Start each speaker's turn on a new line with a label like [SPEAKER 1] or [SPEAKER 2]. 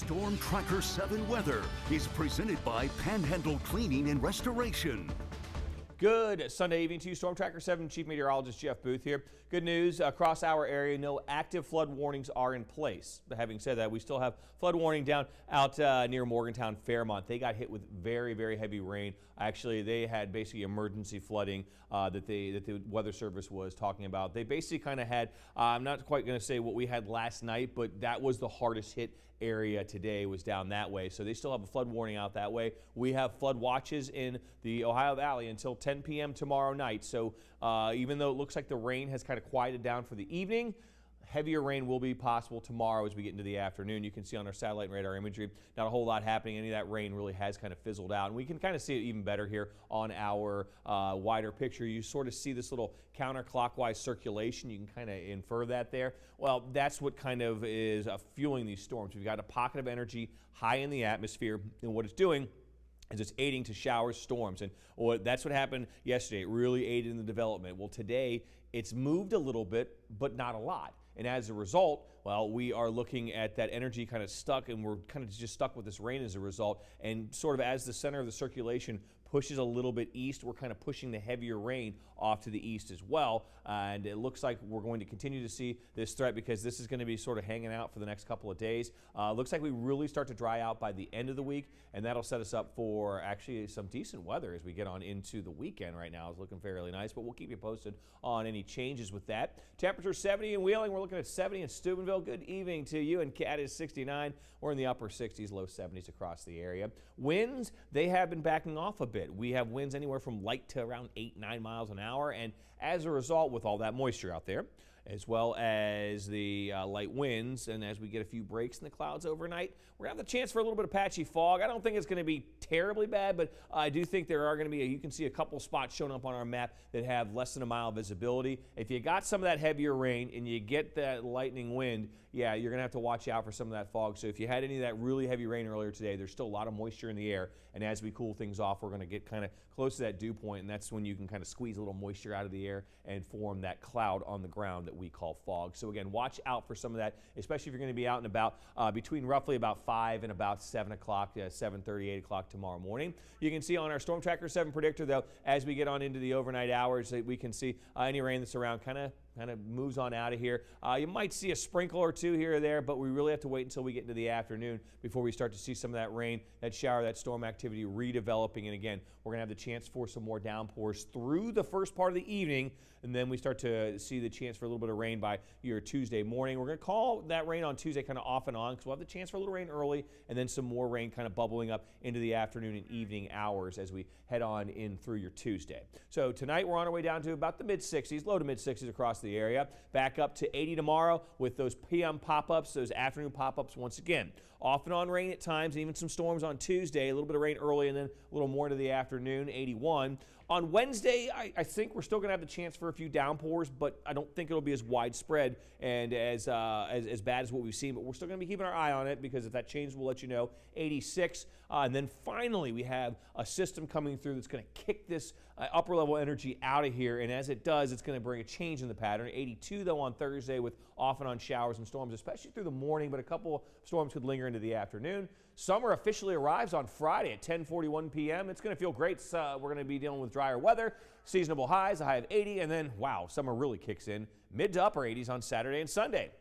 [SPEAKER 1] Storm Tracker 7 weather is presented by Panhandle Cleaning and Restoration.
[SPEAKER 2] Good Sunday evening to you. Storm Tracker 7 Chief Meteorologist Jeff Booth here. Good news across our area. No active flood warnings are in place. But having said that, we still have flood warning down out near Morgantown, Fairmont. They got hit with very, very heavy rain. Actually, they had basically emergency flooding that the Weather Service was talking about. They basically kind of had, I'm not quite going to say what we had last night, but that was the hardest hit area today, was down that way. So they still have a flood warning out that way. We have flood watches in the Ohio Valley until 10 p.m. tomorrow night. So even though it looks like the rain has kind of quieted down for the evening, heavier rain will be possible tomorrow as we get into the afternoon. You can see on our satellite and radar imagery, not a whole lot happening. Any of that rain really has kind of fizzled out. And we can kind of see it even better here on our wider picture. You sort of see this little counterclockwise circulation. You can kind of infer that there. Well, that's what kind of is fueling these storms. We've got a pocket of energy high in the atmosphere, and what it's doing is it's aiding to showers, storms, and that's what happened yesterday. It really aided in the development. Well, today it's moved a little bit, but not a lot. And as a result, well, we are looking at that energy kind of stuck, and we're kind of just stuck with this rain as a result. And sort of as the center of the circulation pushes a little bit east, we're kind of pushing the heavier rain off to the east as well. And it looks like we're going to continue to see this threat because this is going to be sort of hanging out for the next couple of days. Looks like we really start to dry out by the end of the week, and that'll set us up for actually some decent weather as we get on into the weekend. Right now it's looking fairly nice, but we'll keep you posted on any changes with that. Temperature 70 in Wheeling. We're looking at 70 in Steubenville. Good evening to you. And Cat is 69. We're in the upper 60s, low 70s across the area. Winds, they have been backing off a bit. We have winds anywhere from light to around 8-9 miles an hour, and as a result, with all that moisture out there, as well as the light winds, and as we get a few breaks in the clouds overnight, we're going to have the chance for a little bit of patchy fog. I don't think it's going to be terribly bad, but I do think there are going to be, you can see a couple spots showing up on our map that have less than a mile visibility. If you got some of that heavier rain and you get that lightning wind, yeah, you're going to have to watch out for some of that fog. So if you had any of that really heavy rain earlier today, there's still a lot of moisture in the air, and as we cool things off, we're going to get kind of close to that dew point, and that's when you can kind of squeeze a little moisture out of the air and form that cloud on the ground that we call fog. So again, watch out for some of that, especially if you're going to be out and about between roughly about 5 and about 7 o'clock, 7:30, 8 o'clock tomorrow morning. You can see on our Storm Tracker 7 predictor, though, as we get on into the overnight hours, we can see any rain that's around kind of moves on out of here. You might see a sprinkle or two here or there, but we really have to wait until we get into the afternoon before we start to see some of that rain, that shower, that storm activity redeveloping. And again, we're going to have the chance for some more downpours through the first part of the evening, and then we start to see the chance for a little bit of rain by your Tuesday morning. We're going to call that rain on Tuesday kind of off and on because we'll have the chance for a little rain early and then some more rain kind of bubbling up into the afternoon and evening hours as we head on in through your Tuesday. So tonight we're on our way down to about the mid-60s, low to mid-60s across the area. Back up to 80 tomorrow with those PM pop-ups, those afternoon pop-ups once again. Off and on rain at times, even some storms on Tuesday, a little bit of rain early and then a little more into the afternoon, 81. On Wednesday, I think we're still going to have the chance for a few downpours, but I don't think it'll be as widespread and as bad as what we've seen, but we're still going to be keeping our eye on it because if that changes, we'll let you know. 86, and then finally we have a system coming through that's going to kick this upper level energy out of here, and as it does, it's going to bring a change in the pattern. 82, though, on Thursday with off and on showers and storms, especially through the morning, but a couple of storms could linger into the afternoon. Summer officially arrives on Friday at 10:41 p.m. It's going to feel great. We're going to be dealing with drier weather, seasonable highs, a high of 80, and then, wow, summer really kicks in. Mid to upper 80s on Saturday and Sunday.